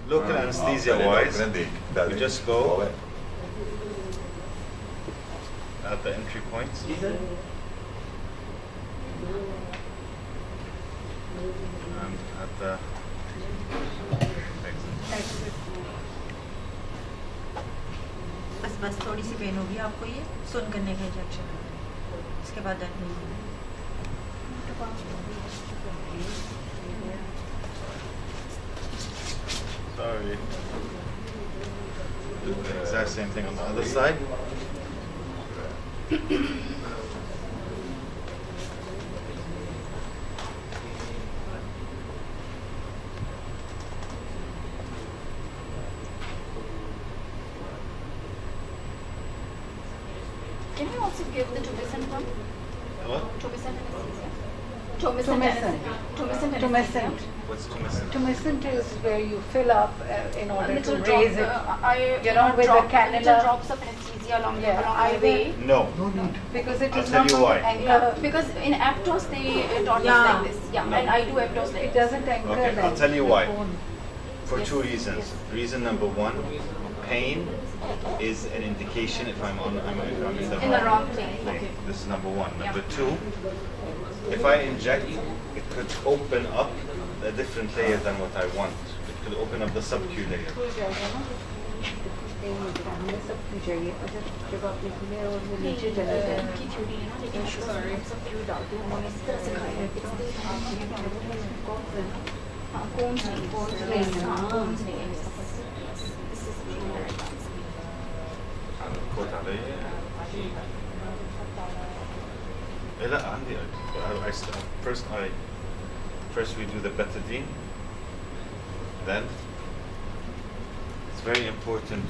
local anesthesia wise, you just go at the entry points. And at the exit. बस थोड़ी सी pen होगी आपको ये सुन करने का इंजेक्शन इसके बाद दर्द नहीं होगी Sorry. Do the exact same thing on the other side. Can you also give the tumescent one? What? Tumescent anesthesia. Tumescent. What's tumescent? Tumescent is where you fill up in order to Little raise it. You know, with the little cannula. drops of anesthesia along the Either way. No. Because it I'll is tell not you going why. to anchor. Yeah, because in Aptos they taught us like this. Yeah, No. and I do Aptos like It this. doesn't anchor. Okay, like I'll tell you the why. bone. For Yes. two reasons. Yes. Reason number one, pain is an indication if I'm in the wrong thing. thing. Okay. This is number one. Yeah. Number two, if I inject, it could open up a different layer than what I want. It could open up the sub-Q layer. खुल जाएगा ना। हमें सब कुछ चाहिए और जब आप निकले और वो नीचे चला जाए की थ्योरी है ना, लेकिन शुगर सब क्यों डालते हैं उन्होंने इस तरह से खाया है। It's the हाँ cones नहीं है इसका first. This is very advanced. كوت علي لا عندي first we do the betadine, then it's very important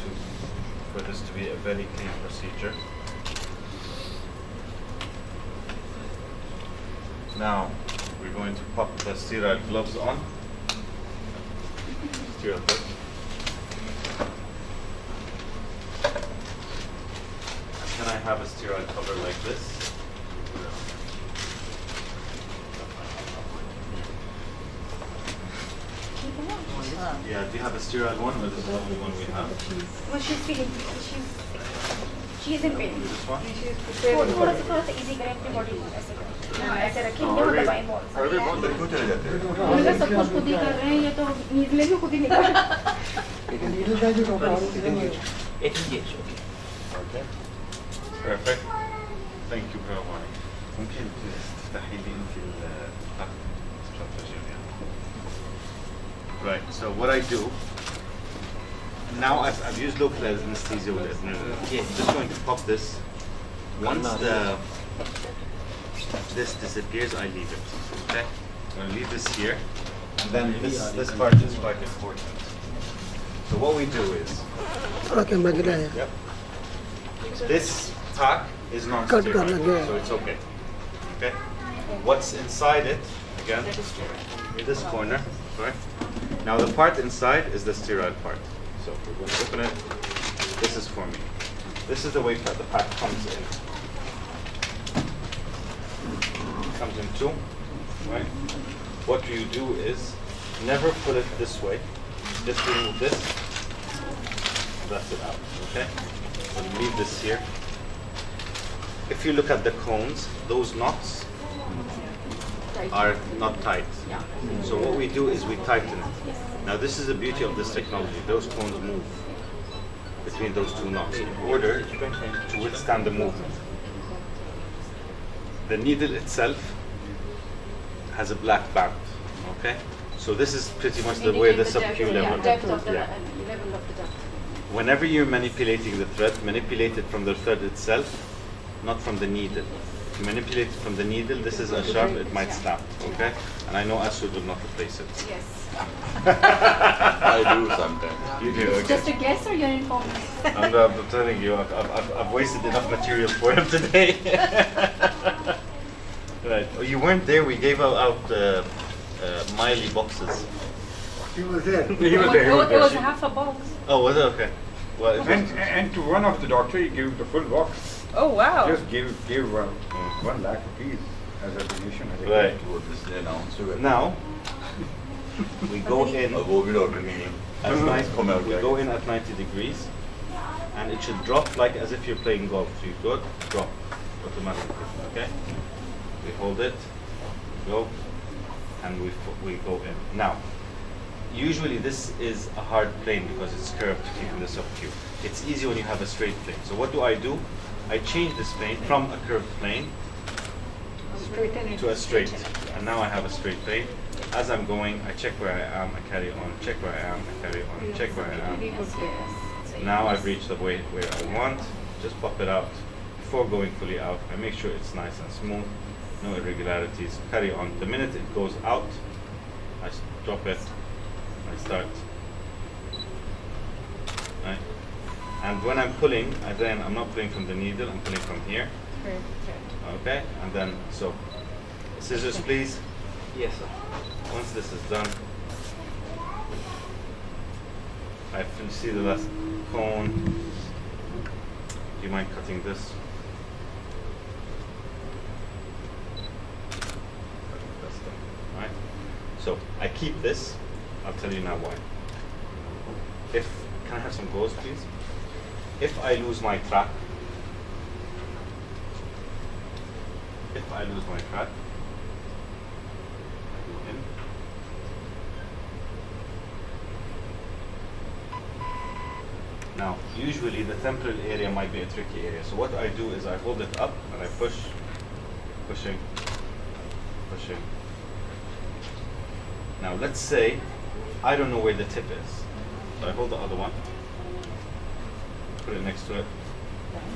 for this to be a very clean procedure. Now we're going to pop the sterile gloves on. Sterile gloves. Can I have a sterile cover like this? Yeah, do you have a sterile one or this is the only one we have? Well, she's in pain. This one? थोड़ा सा easy करें अपनी body को ऐसे करें। हाँ, ऐसे रखें ये मतलब बाएं बॉल। उनका सब कुछ खुद ही कर रहे हैं ये तो नीडलें भी खुद ही निकाल। Okay. Perfect. Thank you very much. ممكن تفتحي لي انت Right, so what I do, now I've used local anesthesia with it. I'm just going to pop this. Once this disappears, I leave it. Okay? I'm going to leave this here. And then this part is quite important. So what we do is, yep. This tack is non-sterile, so it's okay. Okay? What's inside it, again, in this corner, right? Now the part inside is the sterile part. So we're going to open it. This is for me. This is the way that the pack comes in. Comes in two, right? What you do is never put it this way. Just remove this. That's it out, okay? We'll leave this here. If you look at the cones, those knots are not tight. So what we do is we tighten it. Now this is the beauty of this technology. Those cones move between those two knots in order to withstand the movement. The needle itself has a black band, okay? So this is pretty much the way the sub-Q level. Depth of the level of the depth. Whenever you're manipulating the thread, manipulate it from the thread itself, not from the needle. If you manipulate it from the needle, this is a sharp, it might snap, okay? And I know Asud will not replace it. Yes. I do sometimes. You do, okay. Just a guess or you're informed? I'm telling you, I've wasted enough material for him today. Right. Oh, you weren't there. We gave out Miley boxes. He was there. He was there. It was half a box. Oh, was it? Okay. Well, it was, And to one of the doctor, he gave the full box. Oh wow. Just gave 1 lakh rupees as a donation. Right. Now, Now, We go in. We go in at 90 degrees, and it should drop like as if you're playing golf. So you go, drop automatically. Okay. We hold it, go, and we go in. Now, usually this is a hard plane because it's curved, keeping this up to you. It's easy when you have a straight plane. So what do? I change this plane from a curved plane to a straight, and now I have a straight plane. As I'm going, I check where I am, I carry on, check where I am, I carry on, check where I am. Now I've reached the way where I want. Just pop it out. Before going fully out, I make sure it's nice and smooth, no irregularities. Carry on. The minute it goes out, I drop it, I start. Right. And when I'm pulling, I'm not pulling from the needle, I'm pulling from here. Okay, and then, so, scissors please. Yes, sir. Once this is done, I see the last cone. Do you mind cutting this? That's done, right? So, I keep this. I'll tell you now why. Can I have some gauze, please? If I lose my track, I go in. Now, usually the temporal area might be a tricky area. So what I do is I hold it up and I push, pushing. Now let's say I don't know where the tip is. So I hold the other one, put it next to it.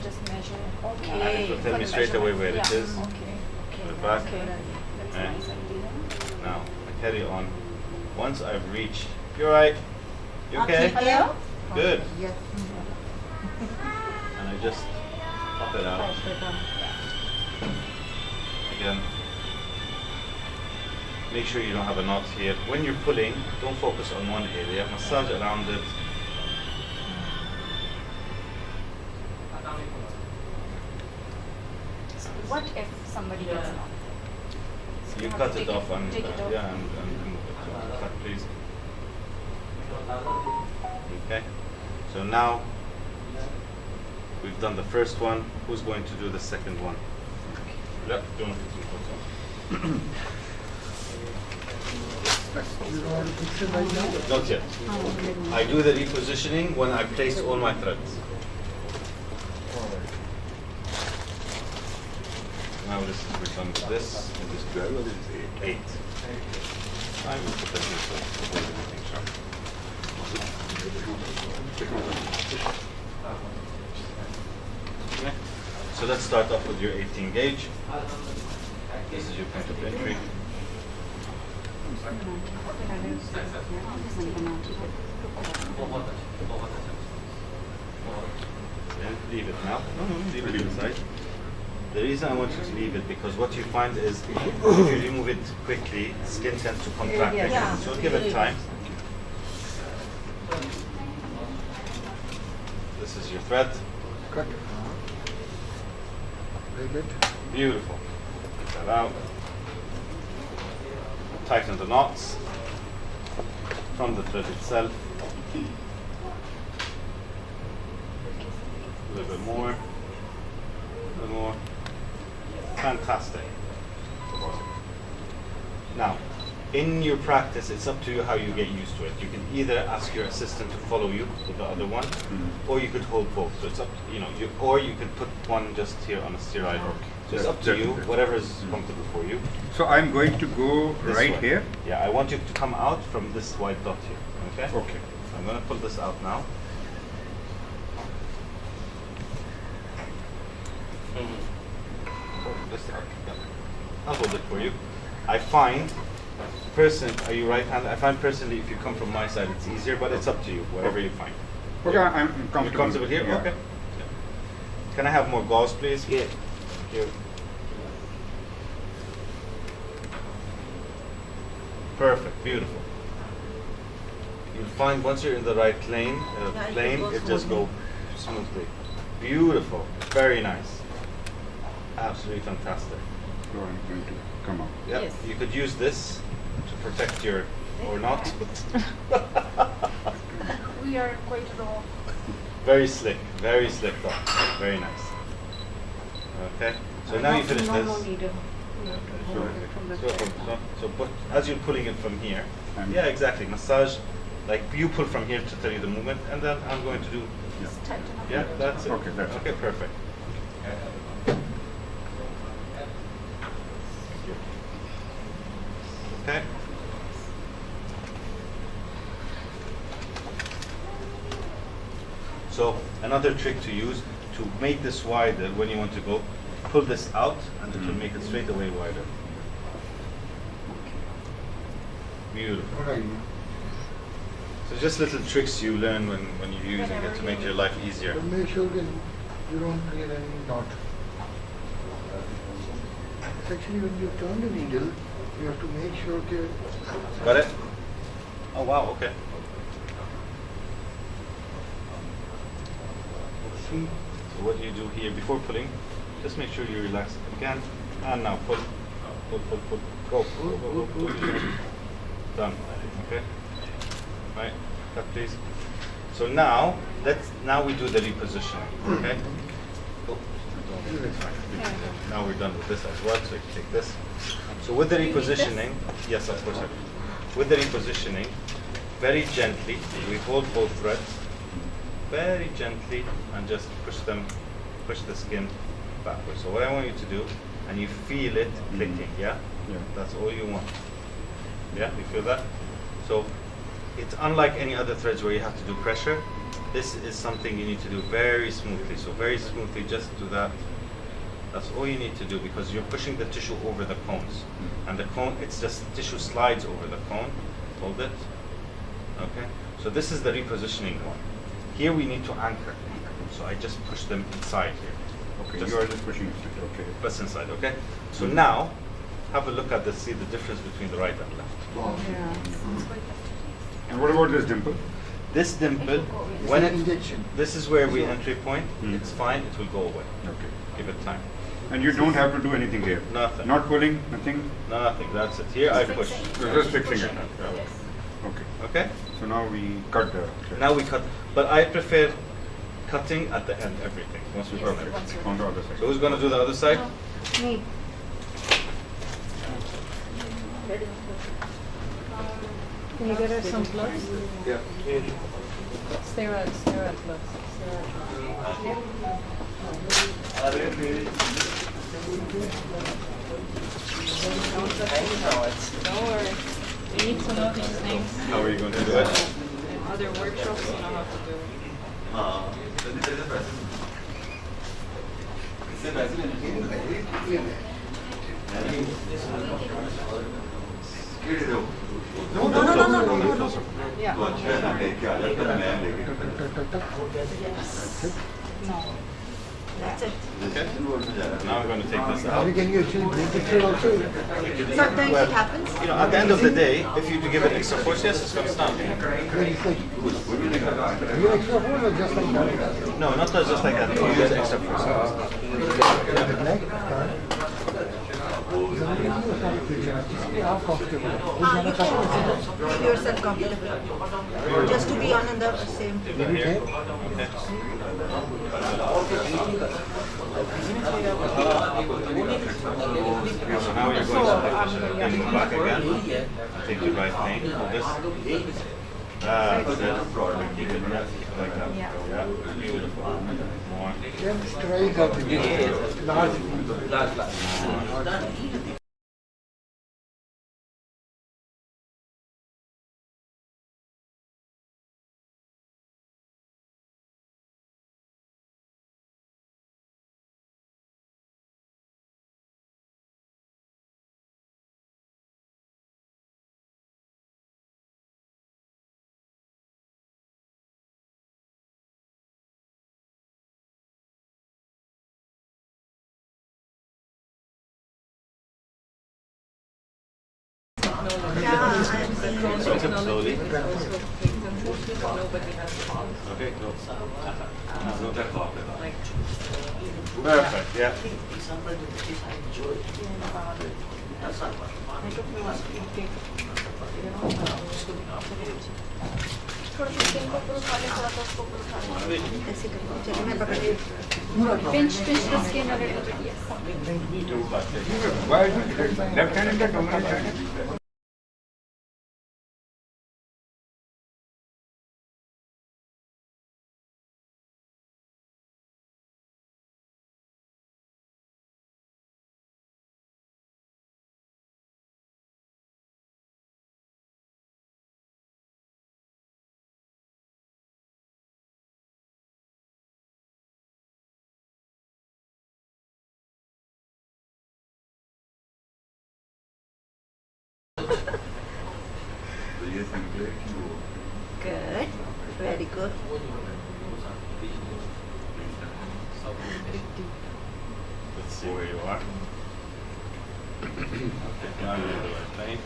Just measure. And Okay. it will tell me straight away where it is. Okay. Put it back. Okay. That's nice idea. Now I carry on. Once I've reached, you're right. You okay? Hello? Good. Yes. And I just pop it out. Again. Make sure you don't have a knot here. When you're pulling, don't focus on one area. Massage around it. What if somebody gets an You cut it off and take it off. yeah, and move it. So cut, please. Okay. So now we've done the first one. Who's going to do the second one? Yep. Do you want to put some foot on? Not yet. I do the repositioning when I place all my threads. Now this is we're done with this. And this 12 is 8. I will put that in so everything sharp. Okay. So let's start off with your 18 gauge. This is your point of entry. And leave it now. No, leave it inside. The reason I want you to leave it because what you find is if you remove it quickly, skin tends to contract again. So give it time. This is your thread. Cut. Very good. Beautiful. Get that out. Tighten the knots from the thread itself. A little bit more. A little more. Fantastic. Now, in your practice, it's up to you how you get used to it. You can either ask your assistant to follow you with the other one, or you could hold both. So it's up to, or you could put one just here on a steroid. So it's up to you, whatever is comfortable for you. So I'm going to go This right way. here. Yeah, I want you to come out from this white dot here. Okay? Okay. So I'm going to pull this out now. Hold this out. Yeah. I'll hold it for you. I find, are you right-handed? I find personally, if you come from my side, it's easier, but it's up to you, whatever you find. Okay, I'm comfortable. You're comfortable here? Yeah. Okay. Yeah. Can I have more gauze, please? Yeah. Thank you. Perfect, beautiful. You'll find once you're in the right plane, it just goes smoothly. Beautiful, very nice. Absolutely fantastic. So I'm going to come up. Yep. Yes. You could use this to protect your or not. We are quite raw. Very slick though. Very nice. Okay, so now you finish this. But as you're pulling it from here, yeah, exactly. Massage, like you pull from here to tell you the movement, and then I'm going to do. Yeah, that's it. Okay, that's it. Okay, perfect. Okay. So another trick to use to make this wider when you want to go, pull this out and it will make it straight away wider. Beautiful. So just little tricks you learn when you're using it to make your life easier. But make sure that you don't create any knot. Actually, when you turn the needle, you have to make sure that... Got it? Oh wow, okay. So what you do here, before pulling, just make sure you relax it again. And now pull. Pull. Go. Pull. Done. Okay? Right, cut please. So now, now we do the repositioning, okay? Oh. Now we're done with this as well, so you can take this. So with the repositioning, yes, of course I do. With the repositioning, very gently, we hold both threads, very gently, and just push the skin backwards. So what I want you to do, and you feel it clicking, yeah? Yeah. That's all you want. Yeah, you feel that? So it's unlike any other threads where you have to do pressure. This is something you need to do very smoothly. So very smoothly, just do that. That's all you need to do because you're pushing the tissue over the cones. And the cone, it's just tissue slides over the cone. Hold it. Okay? So this is the repositioning one. Here we need to anchor. So I just push them inside here. Okay, Just you are just pushing it. Okay. press inside, okay? So now, have a look at this, see the difference between the right and left. And what about this dimple? This dimple, when it, injection. this is where we entry point, it's fine, it will go away. Okay. Give it time. And you don't have to do anything here? Nothing. Not pulling, nothing? Nothing, that's it. Here I push. You're just fixing it. Okay. Okay? So now we cut the... Now we cut, but I prefer cutting at the end, everything, once we've done Okay. everything. On the other side. So who's going to do the other side? Me. Can you get her some gloves? Yeah. Sterile gloves. Don't worry. We need to know these things. How are you going to do it? Other workshops, you know how to do it. No. Yeah. That's it. No. That's it. Okay. Now I'm going to take this Now out. can you actually break it through also? Sometimes it happens. You know, at the end of the day, if you give it extra force, yes, it's going to stop. Then it's like, you extra force or just like that? No, not just like that. You use extra force. Like, half comfortable. You can make yourself comfortable. Just to be on the same. Here. Okay. So now you're going to take it back again. Take the right thing. Hold this. That's it. Keep it like that. Yeah. Beautiful. More. Then straight up. Large. Switch it slowly. Okay, go. Perfect, yeah. थोड़ा सा skin को ऊपर उठा ले, थोड़ा सा उसको ऊपर उठा ले। ऐसे करके चलिए मैं पकड़ लेती Pinch the skin a little bit, yes. Why is it left hand is the dominant hand? Good. Very good. Let's see where you are. Okay, now you're the right line.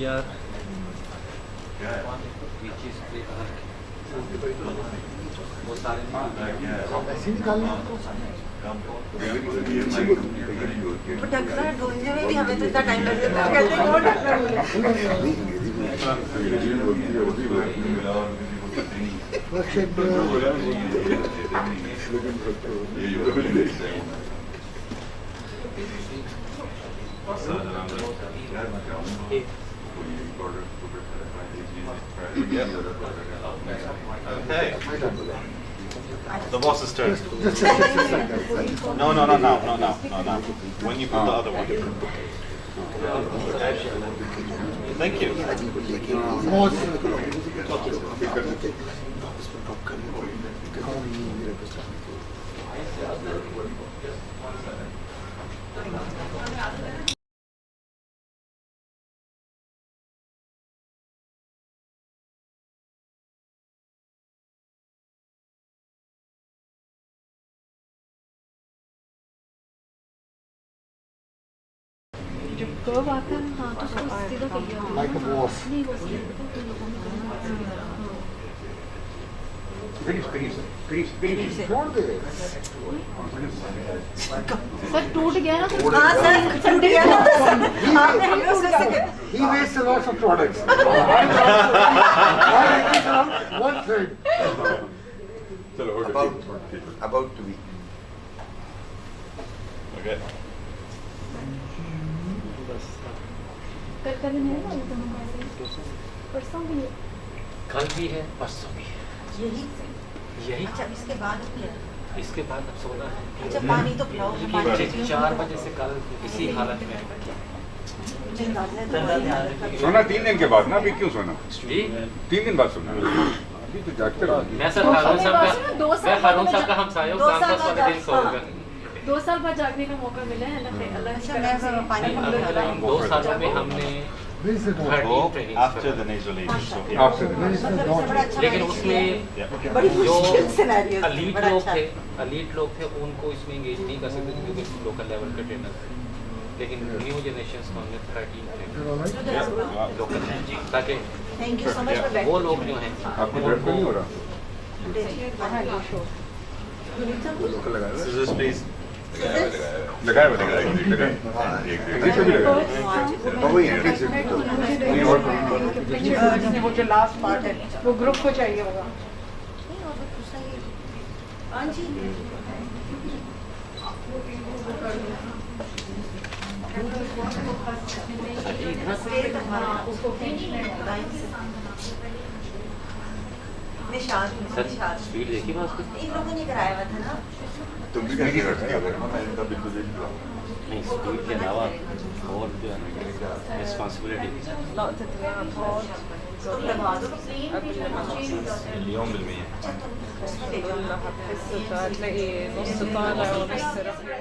यार वो सारे ऐसे निकालना वो ढकना ढूंढने में भी हमें तो इतना टाइम लग जाता है, कहते हैं कौन ढकना Okay. The boss's turn. just like that. No. When you put the other one. Thank you. जब कर्व आता है हाँ तो उसको सीधा करिए Like a boss. नहीं वो सीधा छोड़ दे सर टूट गया ना तो हाँ सर टूट गया ना आपने हमें उसमें से He wastes a lot of products. I make around 1/3. About to be. Okay. कल नहीं है ना परसों भी है कल भी है परसों भी है यही अच्छा इसके बाद भी है इसके बाद अब सोना है अच्छा पानी तो पिलाओ मैं पानी पीती हूँ 4 बजे से कल इसी हालत में सोना 3 दिन के बाद ना, अभी क्यों सोना? जी 3 दिन बाद सोना। अभी तो जागते रहो। मैं सर हारून साहब का हमसाया हूँ, कैंपस वाले दिन सो गए 2 साल बाद जागने का मौका मिला है अल्लाह अच्छा मैं पानी नहीं, 2 सालों में हमने Where is the door? Go after the nasolabial. So here. After the लेकिन उसमें बड़ी जो मुश्किल सिनेरियो अलीट लोग थे उनको इसमें एंगेज नहीं कर सकते क्योंकि लोकल लेवल के ट्रेनर थे, लेकिन न्यू जनरेशन को हमने 13 ट्रेनर लोकल हैं जी, ताकि thank you so much for वो लोग जो हैं आपको दर्द तो नहीं हो रहा? Scissors, please. लगाया वो जो लास्ट पार्ट है वो ग्रुप को चाहिए होगा हाँ जी निशान स्पीड देखी मैं उसकी इन लोगों ने कराया हुआ था ना तुम भी कैसे करते हो? मैंने कहा बिल्कुल देख लो। नहीं, स्पीड के अलावा और जो है रिस्पॉन्सिबिलिटी लगवा दो اليوم بالمية. अच्छा तुम उसमें ले जाओ هتلاقي نص طالع ونص رفيع